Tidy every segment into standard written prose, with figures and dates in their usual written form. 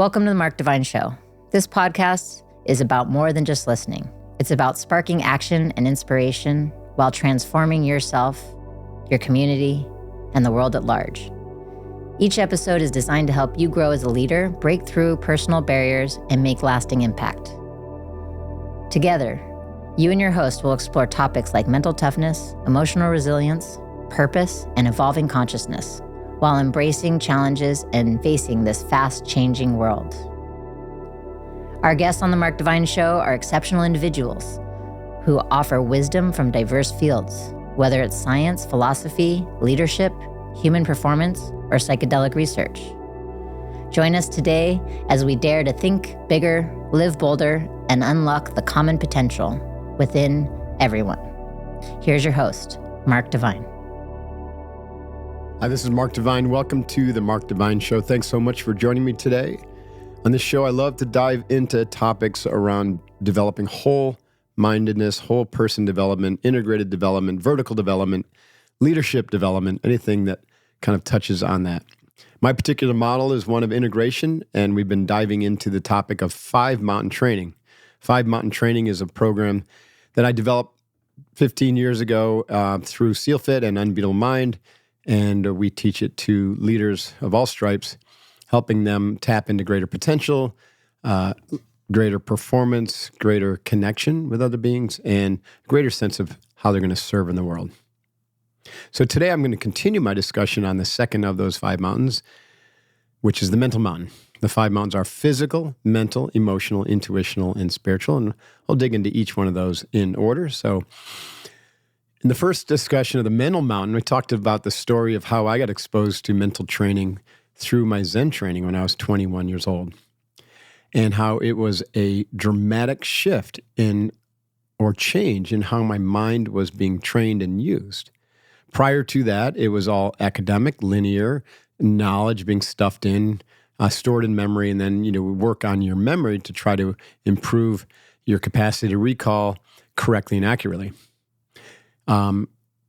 Welcome to the Mark Divine Show. This podcast is about more than just listening. It's about sparking action and inspiration while transforming yourself, your community, and the world at large. Each episode is designed to help you grow as a leader, break through personal barriers, and make lasting impact. Together, you and your host will explore topics like mental toughness, emotional resilience, purpose, and evolving consciousness, while embracing challenges and facing this fast-changing world. Our guests on the Mark Divine Show are exceptional individuals who offer wisdom from diverse fields, whether it's science, philosophy, leadership, human performance, or psychedelic research. Join us today as we dare to think bigger, live bolder, and unlock the common potential within everyone. Here's your host, Mark Divine. Hi, this is Mark Divine. Welcome to the Mark Divine Show. Thanks so much for joining me today. On this show, I love to dive into topics around developing whole-mindedness, whole person development, integrated development, vertical development, leadership development, anything that kind of touches on that. My particular model is one of integration, and we've been diving into the topic of 5 Mountain Training. 5 Mountain Training is a program that I developed 15 years ago through SealFit and Unbeatable Mind. And we teach it to leaders of all stripes, helping them tap into greater potential, greater performance, greater connection with other beings, and greater sense of how they're going to serve in the world. So today I'm going to continue my discussion on the second of those 5 mountains, which is the mental mountain. The 5 mountains are physical, mental, emotional, intuitional, and spiritual. And I'll dig into each one of those in order. So in the first discussion of the mental mountain, we talked about the story of how I got exposed to mental training through my Zen training when I was 21 years old, and how it was a dramatic shift or change in how my mind was being trained and used. Prior to that, it was all academic, linear, knowledge being stuffed in, stored in memory, and then work on your memory to try to improve your capacity to recall correctly and accurately.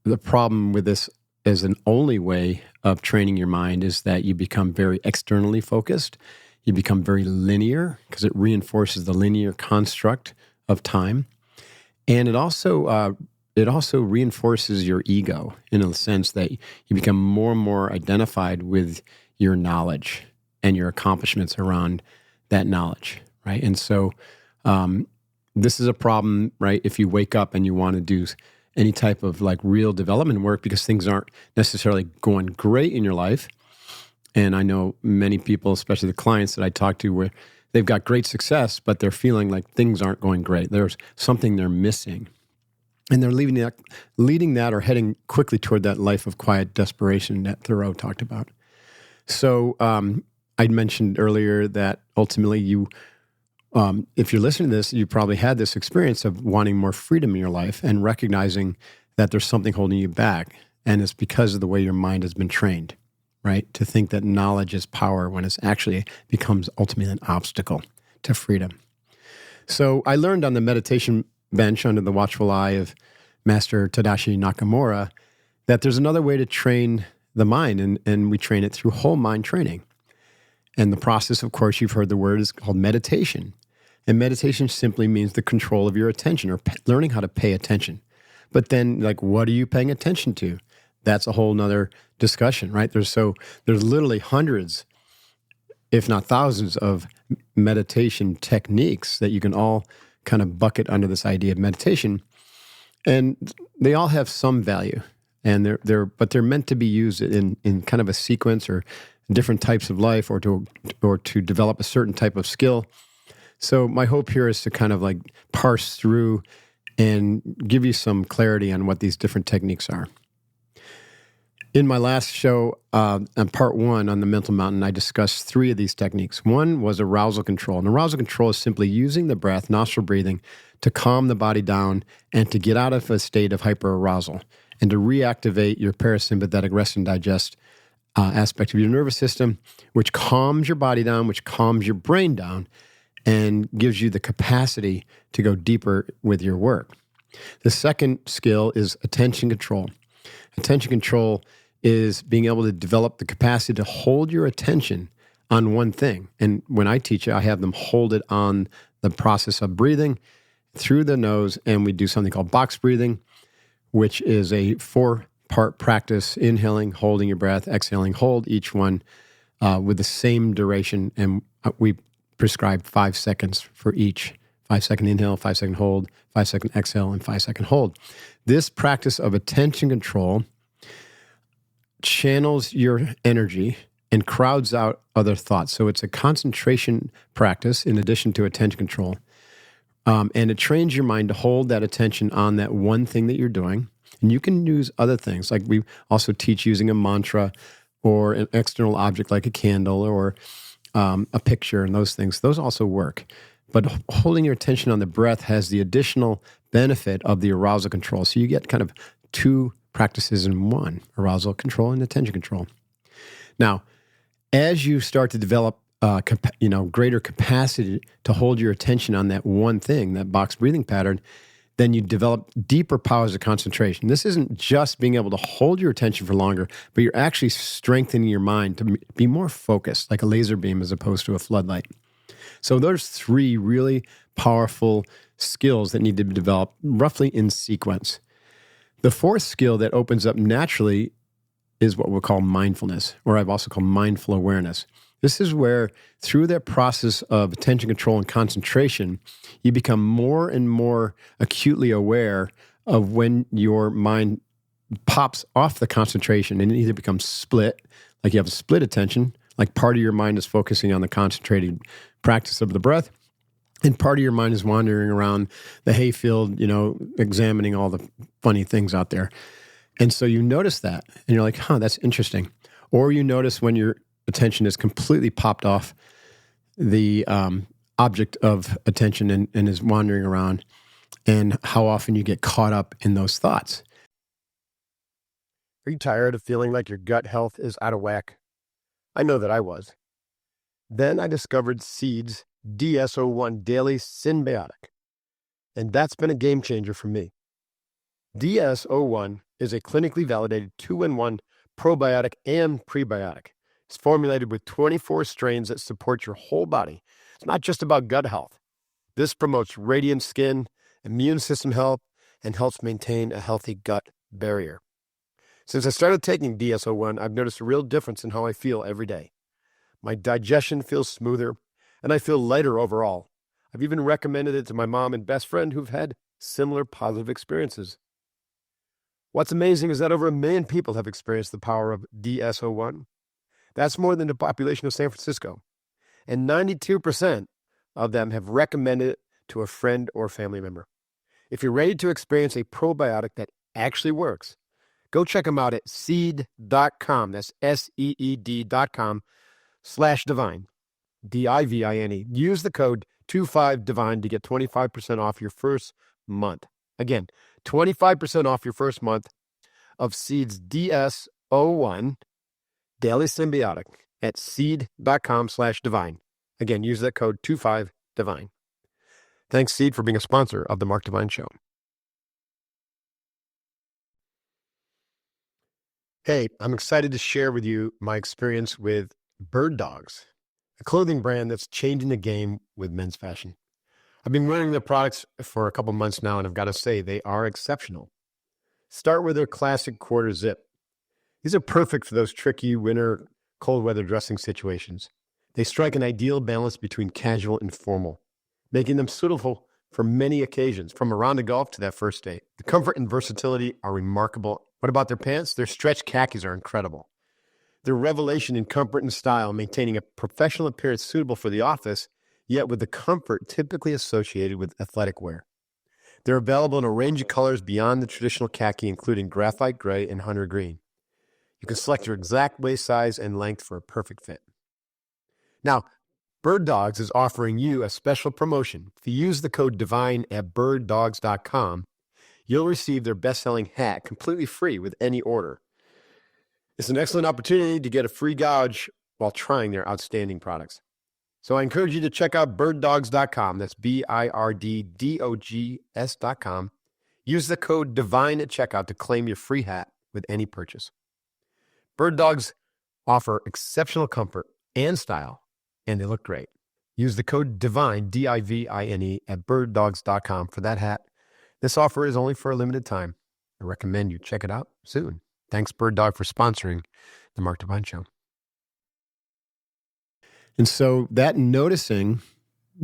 The problem with this as an only way of training your mind is that you become very externally focused. You become very linear because it reinforces the linear construct of time. And it also reinforces your ego in a sense that you become more and more identified with your knowledge and your accomplishments around that knowledge, right? And so this is a problem, right, if you wake up and you want to do any type of real development work because things aren't necessarily going great in your life. And I know many people, especially the clients that I talk to, where they've got great success, but they're feeling like things aren't going great. There's something they're missing. And they're leading that or heading quickly toward that life of quiet desperation that Thoreau talked about. So I mentioned earlier that ultimately if you're listening to this, you probably had this experience of wanting more freedom in your life and recognizing that there's something holding you back. And it's because of the way your mind has been trained, right? To think that knowledge is power when it actually becomes ultimately an obstacle to freedom. So I learned on the meditation bench under the watchful eye of Master Tadashi Nakamura that there's another way to train the mind, and we train it through whole mind training. And the process, of course, you've heard the word, is called meditation. And meditation simply means the control of your attention or learning how to pay attention. But then, what are you paying attention to? That's a whole nother discussion, right? There's literally hundreds, if not thousands, of meditation techniques that you can all kind of bucket under this idea of meditation. And they all have some value. And they're meant to be used in kind of a sequence or different types of life or to develop a certain type of skill. So my hope here is to kind of parse through and give you some clarity on what these different techniques are. In my last show, on part 1 on the mental mountain, I discussed 3 of these techniques. One was arousal control. And arousal control is simply using the breath, nostril breathing, to calm the body down and to get out of a state of hyperarousal and to reactivate your parasympathetic rest and digest aspect of your nervous system, which calms your body down, which calms your brain down, and gives you the capacity to go deeper with your work. The second skill is attention control. Attention control is being able to develop the capacity to hold your attention on one thing. And when I teach it, I have them hold it on the process of breathing through the nose, and we do something called box breathing, which is a 4-part practice: inhaling, holding your breath, exhaling, hold each one with the same duration. And we prescribe 5 seconds for each. 5-second inhale, 5-second hold, 5-second exhale, and 5-second hold. This practice of attention control channels your energy and crowds out other thoughts. So it's a concentration practice in addition to attention control. And it trains your mind to hold that attention on that one thing that you're doing. And you can use other things. Like we also teach using a mantra or an external object like a candle or a picture and those things. Those also work. But holding your attention on the breath has the additional benefit of the arousal control. So you get kind of 2 practices in one: arousal control and attention control. Now, as you start to develop greater capacity to hold your attention on that one thing, that box breathing pattern, then you develop deeper powers of concentration. This isn't just being able to hold your attention for longer, but you're actually strengthening your mind to be more focused, like a laser beam as opposed to a floodlight. So there's 3 really powerful skills that need to be developed roughly in sequence. The 4th skill that opens up naturally is what we'll call mindfulness, or I've also called mindful awareness. This is where, through that process of attention control and concentration, you become more and more acutely aware of when your mind pops off the concentration and it either becomes split, like you have a split attention, like part of your mind is focusing on the concentrated practice of the breath, and part of your mind is wandering around the hayfield, examining all the funny things out there. And so you notice that, and you're like, that's interesting. Or you notice when your attention is completely popped off the object of attention and is wandering around, and how often you get caught up in those thoughts. Are you tired of feeling like your gut health is out of whack? I know that I was. Then I discovered Seed's DS-01 Daily Symbiotic, and that's been a game changer for me. DS-01 is a clinically validated 2-in-1 probiotic and prebiotic. It's formulated with 24 strains that support your whole body. It's not just about gut health. This promotes radiant skin, immune system health, and helps maintain a healthy gut barrier. Since I started taking DS-01, I've noticed a real difference in how I feel every day. My digestion feels smoother, and I feel lighter overall. I've even recommended it to my mom and best friend who've had similar positive experiences. What's amazing is that over 1 million people have experienced the power of DS-01. That's more than the population of San Francisco. And 92% of them have recommended it to a friend or family member. If you're ready to experience a probiotic that actually works, go check them out at seed.com. That's SEED.com/divine. DIVINE. Use the code 25divine to get 25% off your first month. Again, 25% off your first month of Seed's DS-01 Daily Symbiotic at seed.com/divine. Again, use that code 25divine. Thanks, Seed, for being a sponsor of the Mark Divine Show. Hey, I'm excited to share with you my experience with Bird Dogs, a clothing brand that's changing the game with men's fashion. I've been running their products for a couple months now, and I've got to say, they are exceptional. Start with their classic quarter zip. These are perfect for those tricky winter, cold weather dressing situations. They strike an ideal balance between casual and formal, making them suitable for many occasions, from a round of golf to that first date. The comfort and versatility are remarkable. What about their pants? Their stretch khakis are incredible. Their revelation in comfort and style, maintaining a professional appearance suitable for the office, yet with the comfort typically associated with athletic wear. They're available in a range of colors beyond the traditional khaki, including graphite gray and hunter green. You can select your exact waist size and length for a perfect fit. Now, Bird Dogs is offering you a special promotion. If you use the code DIVINE at birddogs.com, you'll receive their best-selling hat completely free with any order. It's an excellent opportunity to get a free gouge while trying their outstanding products. So I encourage you to check out birddogs.com. That's birddogs.com. Use the code DIVINE at checkout to claim your free hat with any purchase. Bird Dogs offer exceptional comfort, and style, and they look great. Use the code DIVINE, DIVINE, at birddogs.com for that hat. This offer is only for a limited time. I recommend you check it out soon. Thanks, Bird Dog, for sponsoring the Mark Divine Show. And so that noticing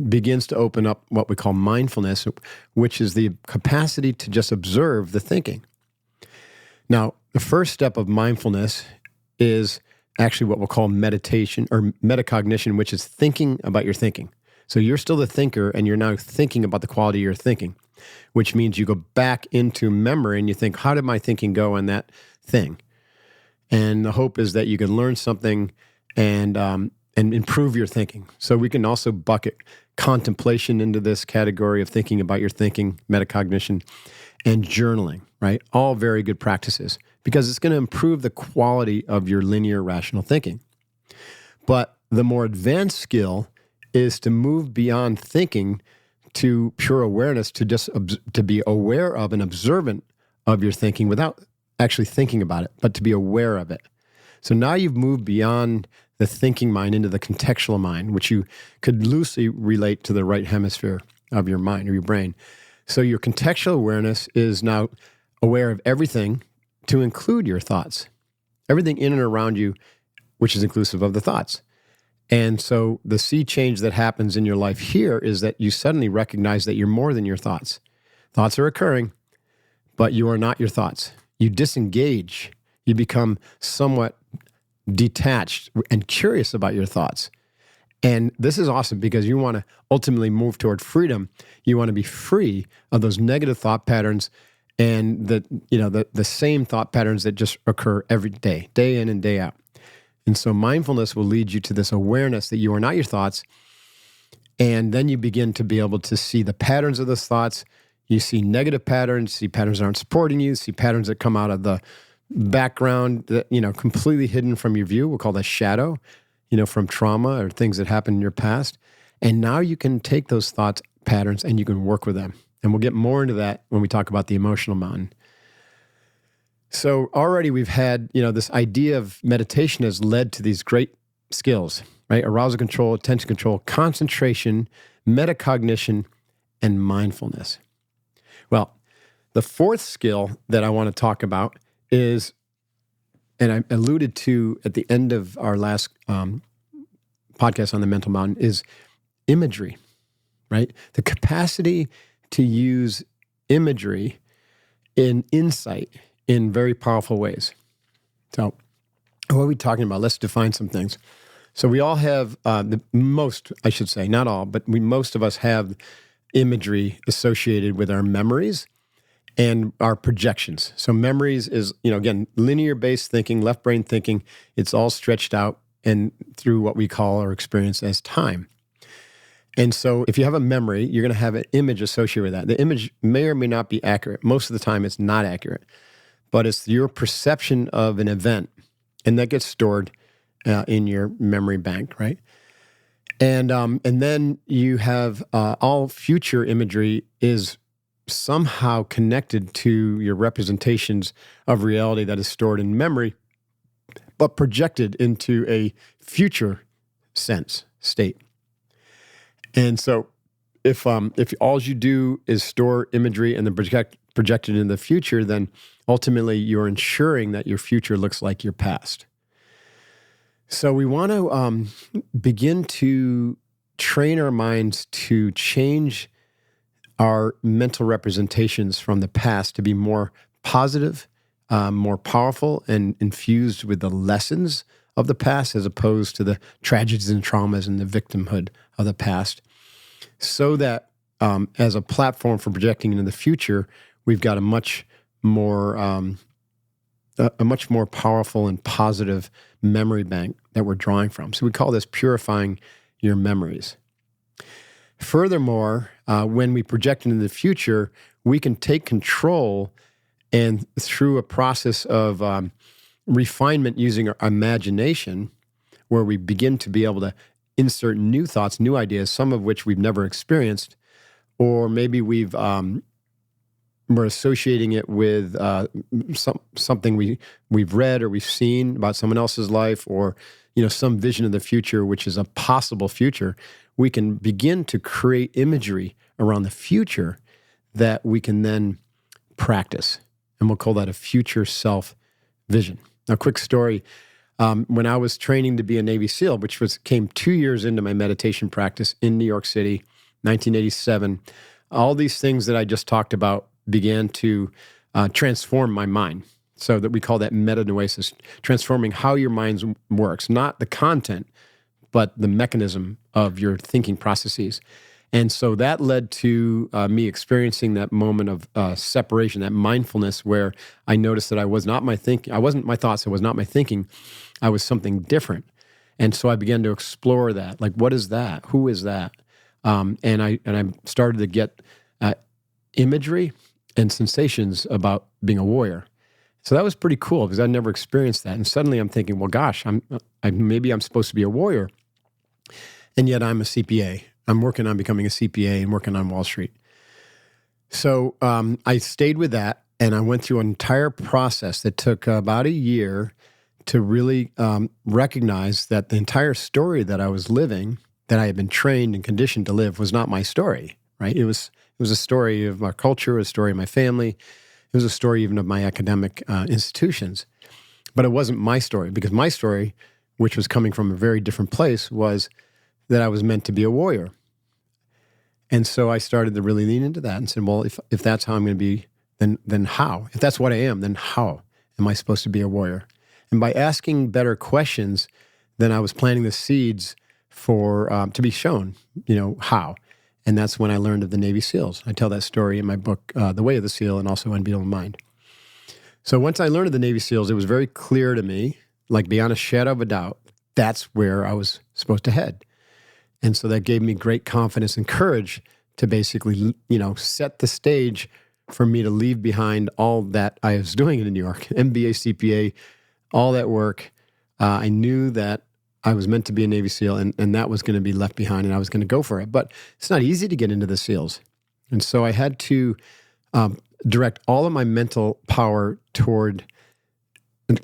begins to open up what we call mindfulness, which is the capacity to just observe the thinking. Now, the first step of mindfulness is actually what we'll call meditation or metacognition, which is thinking about your thinking. So you're still the thinker and you're now thinking about the quality of your thinking, which means you go back into memory and you think, how did my thinking go on that thing? And the hope is that you can learn something and improve your thinking. So we can also bucket contemplation into this category of thinking about your thinking, metacognition, and journaling, right? All very good practices because it's going to improve the quality of your linear rational thinking. But the more advanced skill is to move beyond thinking to pure awareness, to just to be aware of and observant of your thinking without actually thinking about it, but to be aware of it. So now you've moved beyond the thinking mind into the contextual mind, which you could loosely relate to the right hemisphere of your mind or your brain. So your contextual awareness is now aware of everything to include your thoughts, everything in and around you, which is inclusive of the thoughts. And so the sea change that happens in your life here is that you suddenly recognize that you're more than your thoughts. Thoughts are occurring, but you are not your thoughts. You disengage. You become somewhat detached and curious about your thoughts. And this is awesome because you want to ultimately move toward freedom. You want to be free of those negative thought patterns and the same thought patterns that just occur every day, day in and day out. And so mindfulness will lead you to this awareness that you are not your thoughts. And then you begin to be able to see the patterns of those thoughts. You see negative patterns, see patterns that aren't supporting you, see patterns that come out of the background that, completely hidden from your view. We'll call that shadow, from trauma or things that happened in your past. And now you can take those thoughts patterns and you can work with them. And we'll get more into that when we talk about the emotional mountain. So already we've had, this idea of meditation has led to these great skills, right? Arousal control, attention control, concentration, metacognition, and mindfulness. Well, the fourth skill that I want to talk about is, and I alluded to at the end of our last podcast on the mental mountain, is imagery, right? The capacity to use imagery in insight in very powerful ways. So what are we talking about? Let's define some things. So we all have, most of us have imagery associated with our memories and our projections. So memories is, again, linear-based thinking, left brain thinking. It's all stretched out and through what we call or experience as time. And so if you have a memory, you're going to have an image associated with that. The image may or may not be accurate. Most of the time, it's not accurate. But it's your perception of an event, and that gets stored in your memory bank, right? And then you have all future imagery is somehow connected to your representations of reality that is stored in memory, but projected into a future sense state. And so if all you do is store imagery and then project it in the future, then ultimately you're ensuring that your future looks like your past. So we want to begin to train our minds to change our mental representations from the past to be more positive, more powerful, and infused with the lessons of the past as opposed to the tragedies and traumas and the victimhood of the past. So that as a platform for projecting into the future, we've got a much more powerful and positive memory bank that we're drawing from. So we call this purifying your memories. Furthermore, when we project into the future, we can take control and through a process of refinement using our imagination, where we begin to be able to insert new thoughts, new ideas, some of which we've never experienced, or maybe we've we're associating it with something we've read or we've seen about someone else's life, or some vision of the future, which is a possible future. We can begin to create imagery around the future that we can then practice, and we'll call that a future self vision. Now, quick story. When I was training to be a Navy SEAL, which came 2 years into my meditation practice in New York City, 1987, all these things that I just talked about began to transform my mind. So that we call that metanoesis, transforming how your mind works, not the content, but the mechanism of your thinking processes. And so that led to me experiencing that moment of separation, that mindfulness, where I noticed that I was not my thinking. I wasn't my thoughts. I was not my thinking. I was something different. And so I began to explore that. Like, what is that? Who is that? And I started to get imagery and sensations about being a warrior. So that was pretty cool because I'd never experienced that. And suddenly I'm thinking, well, gosh, maybe I'm supposed to be a warrior, and yet I'm a CPA. I'm working on becoming a CPA and working on Wall Street. So I stayed with that, and I went through an entire process that took about a year to really recognize that the entire story that I was living, that I had been trained and conditioned to live, was not my story, right? It was a story of my culture, a story of my family. It was a story even of my academic institutions. But it wasn't my story, because my story, which was coming from a very different place, was that I was meant to be a warrior. And so I started to really lean into that and said, well, if that's how I'm going to be, then how? If that's what I am, then how am I supposed to be a warrior? And by asking better questions, then I was planting the seeds for to be shown, how. And that's when I learned of the Navy SEALs. I tell that story in my book, The Way of the SEAL, and also Unbeatable Mind. So once I learned of the Navy SEALs, it was very clear to me, like beyond a shadow of a doubt, that's where I was supposed to head. And so that gave me great confidence and courage to basically, set the stage for me to leave behind all that I was doing in New York, MBA, CPA, all that work. I knew that I was meant to be a Navy SEAL, and that was going to be left behind, and I was going to go for it. But it's not easy to get into the SEALs. And so I had to direct all of my mental power toward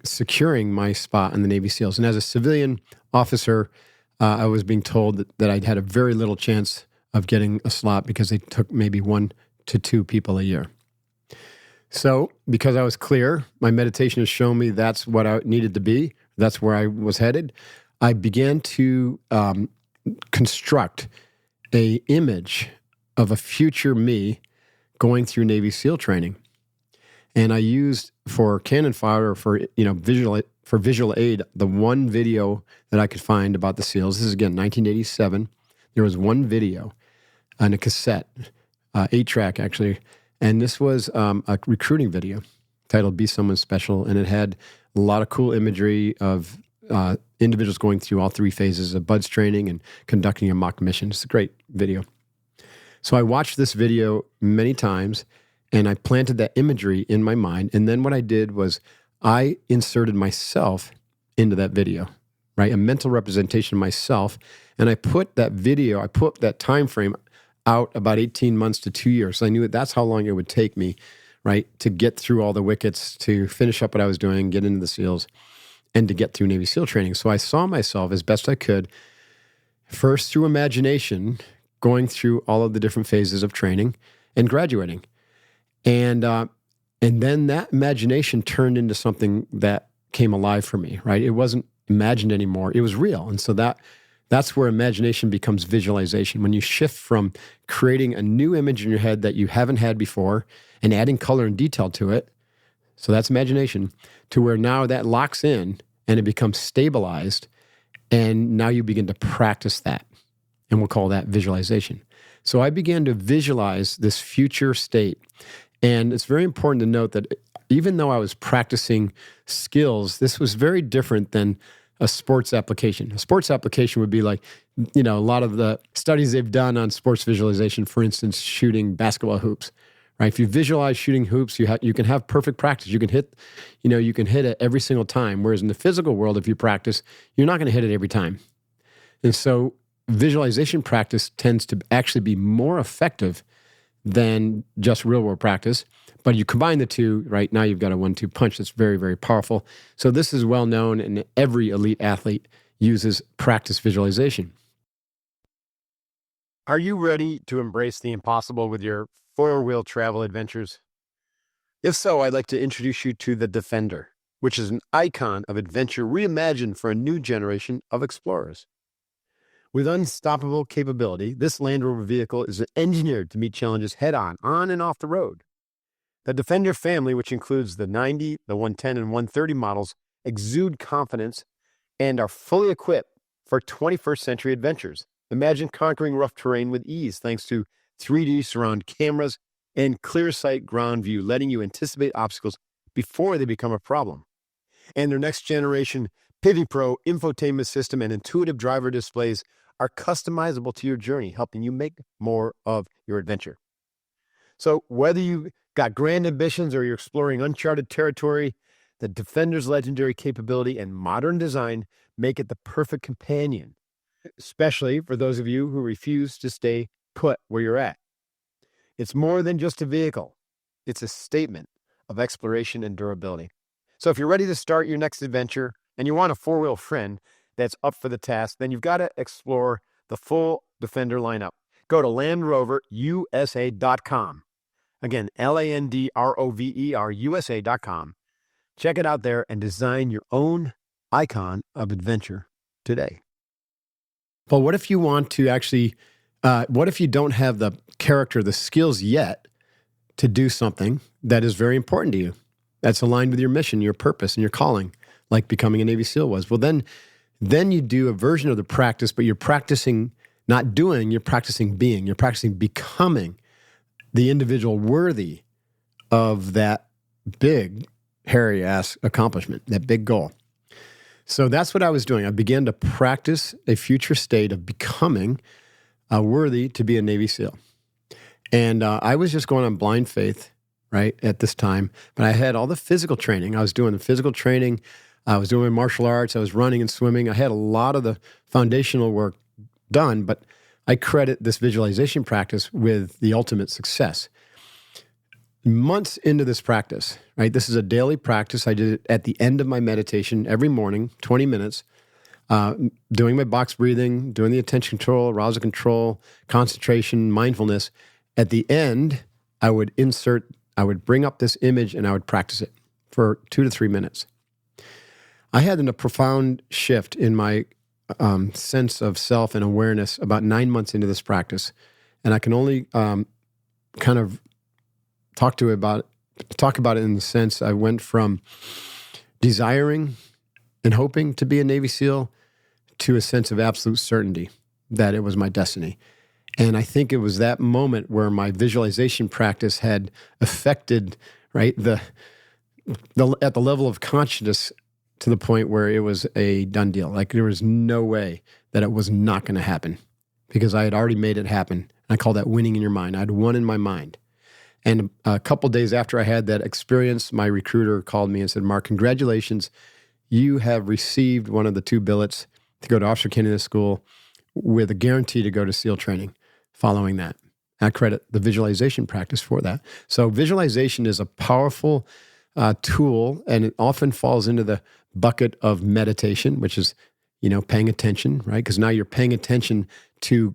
securing my spot in the Navy SEALs. And as a civilian officer, I was being told that I'd had a very little chance of getting a slot because they took maybe 1 to 2 people a year. So because I was clear, my meditation has shown me that's what I needed to be, that's where I was headed, I began to construct an image of a future me going through Navy SEAL training. And I used for cannon fodder, for visual aid, the one video that I could find about the SEALs. This is, again, 1987. There was one video on a cassette, 8-track actually, and this was a recruiting video titled Be Someone Special, and it had a lot of cool imagery of individuals going through all 3 phases of BUDS training and conducting a mock mission. It's a great video. So I watched this video many times, and I planted that imagery in my mind, and then what I did was I inserted myself into that video, right? A mental representation of myself, and I put that time frame out about 18 months to 2 years. So I knew that's how long it would take me, right, to get through all the wickets, to finish up what I was doing, get into the SEALs, and to get through Navy SEAL training. So I saw myself as best I could, first through imagination, going through all of the different phases of training and graduating. And then that imagination turned into something that came alive for me, right? It wasn't imagined anymore. It was real. And so that's where imagination becomes visualization. When you shift from creating a new image in your head that you haven't had before and adding color and detail to it, so that's imagination, to where now that locks in and it becomes stabilized, and now you begin to practice that. And we'll call that visualization. So I began to visualize this future state. And it's very important to note that even though I was practicing skills, this was very different than a sports application. A sports application would be like, a lot of the studies they've done on sports visualization, for instance, shooting basketball hoops, right? If you visualize shooting hoops, you can have perfect practice. You can hit it every single time. Whereas in the physical world, if you practice, you're not going to hit it every time. And so visualization practice tends to actually be more effective than just real world practice, But you combine the two, right? Now you've got a 1-2 punch that's very, very powerful. So this is well known, and every elite athlete uses practice visualization. Are you ready to embrace the impossible with your four-wheel travel adventures? If so, I'd like to introduce you to the Defender, which is an icon of adventure reimagined for a new generation of explorers. With unstoppable capability, this Land Rover vehicle is engineered to meet challenges head-on, on and off the road. The Defender family, which includes the 90, the 110, and 130 models, exude confidence and are fully equipped for 21st century adventures. Imagine conquering rough terrain with ease thanks to 3D surround cameras and clear sight ground view, letting you anticipate obstacles before they become a problem. And their next generation Pivy Pro infotainment system and intuitive driver displays are customizable to your journey, helping you make more of your adventure. So whether you've got grand ambitions or you're exploring uncharted territory, the Defender's legendary capability and modern design make it the perfect companion, especially for those of you who refuse to stay put where you're at. It's more than just a vehicle. It's a statement of exploration and durability. So if you're ready to start your next adventure and you want a four-wheel friend that's up for the task, then you've got to explore the full Defender lineup. Go to LandRoverUSA.com. Again, LandRoverusa.com. Check it out there and design your own icon of adventure today. But what if you want to actually, what if you don't have the character, the skills yet to do something that is very important to you, that's aligned with your mission, your purpose, and your calling, like becoming a Navy SEAL was? Well, then you do a version of the practice, but you're practicing not doing, you're practicing being. You're practicing becoming the individual worthy of that big, hairy-ass accomplishment, that big goal. So that's what I was doing. I began to practice a future state of becoming worthy to be a Navy SEAL. And I was just going on blind faith, right, at this time. But I had all the physical training. I was doing the physical training. I was doing martial arts. I was running and swimming. I had a lot of the foundational work done, but I credit this visualization practice with the ultimate success. Months into this practice, right? This is a daily practice. I did it at the end of my meditation every morning, 20 minutes, doing my box breathing, doing the attention control, arousal control, concentration, mindfulness. At the end, I would bring up this image and I would practice it for 2 to 3 minutes. I had a profound shift in my sense of self and awareness about 9 months into this practice. And I can only kind of talk about it in the sense I went from desiring and hoping to be a Navy SEAL to a sense of absolute certainty that it was my destiny. And I think it was that moment where my visualization practice had affected, right, at the level of consciousness to the point where it was a done deal. Like there was no way that it was not going to happen because I had already made it happen. And I call that winning in your mind. I had won in my mind. And a couple days after I had that experience, my recruiter called me and said, "Mark, congratulations. You have received one of the 2 billets to go to Officer Candidate School with a guarantee to go to SEAL training following that." I credit the visualization practice for that. So visualization is a powerful tool, and it often falls into the bucket of meditation, which is, paying attention, right? Because now you're paying attention to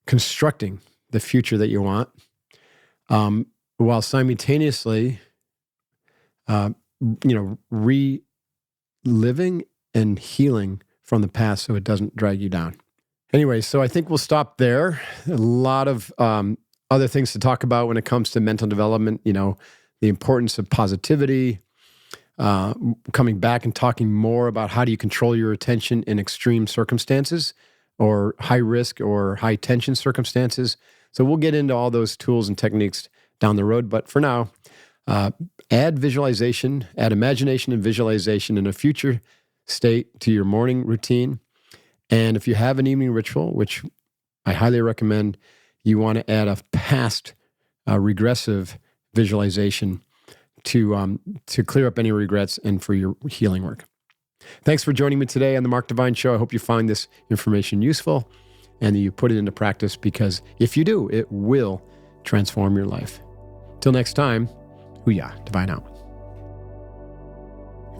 constructing the future that you want. While simultaneously, reliving and healing from the past so it doesn't drag you down. Anyway, so I think we'll stop there. A lot of other things to talk about when it comes to mental development, the importance of positivity, coming back and talking more about how do you control your attention in extreme circumstances or high risk or high tension circumstances. So we'll get into all those tools and techniques down the road. But for now, add visualization, add imagination and visualization in a future state to your morning routine. And if you have an evening ritual, which I highly recommend, you want to add a past regressive visualization to clear up any regrets and for your healing work. Thanks for joining me today on the Mark Divine Show. I hope you find this information useful and that you put it into practice, because if you do, it will transform your life. Till next time, Huya, Divine out.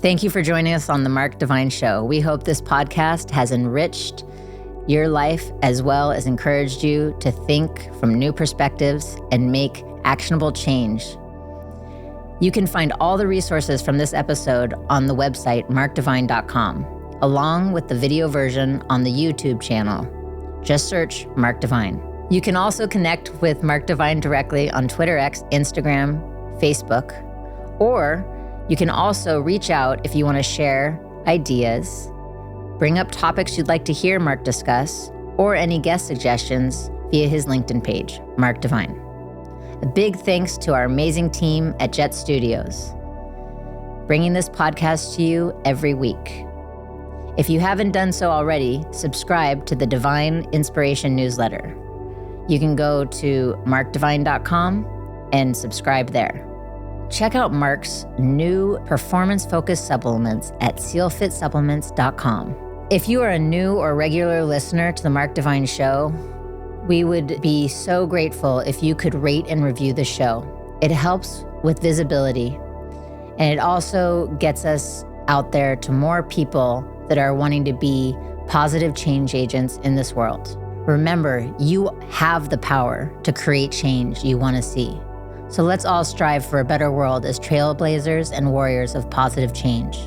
Thank you for joining us on the Mark Divine Show. We hope this podcast has enriched your life as well as encouraged you to think from new perspectives and make actionable change. You can find all the resources from this episode on the website markdivine.com, along with the video version on the YouTube channel. Just search Mark Divine. You can also connect with Mark Divine directly on Twitter X, Instagram, Facebook, or you can also reach out if you want to share ideas, bring up topics you'd like to hear Mark discuss, or any guest suggestions via his LinkedIn page, Mark Divine. A big thanks to our amazing team at Jet Studios, bringing this podcast to you every week. If you haven't done so already, subscribe to the Divine Inspiration newsletter. You can go to markdivine.com and subscribe there. Check out Mark's new performance-focused supplements at sealfitsupplements.com. If you are a new or regular listener to the Mark Divine Show, we would be so grateful if you could rate and review the show. It helps with visibility, and it also gets us out there to more people that are wanting to be positive change agents in this world. Remember, you have the power to create change you want to see. So let's all strive for a better world as trailblazers and warriors of positive change.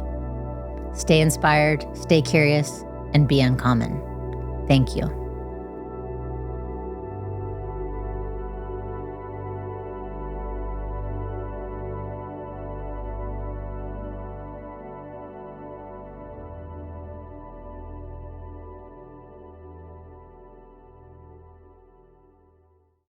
Stay inspired, stay curious, and be uncommon. Thank you.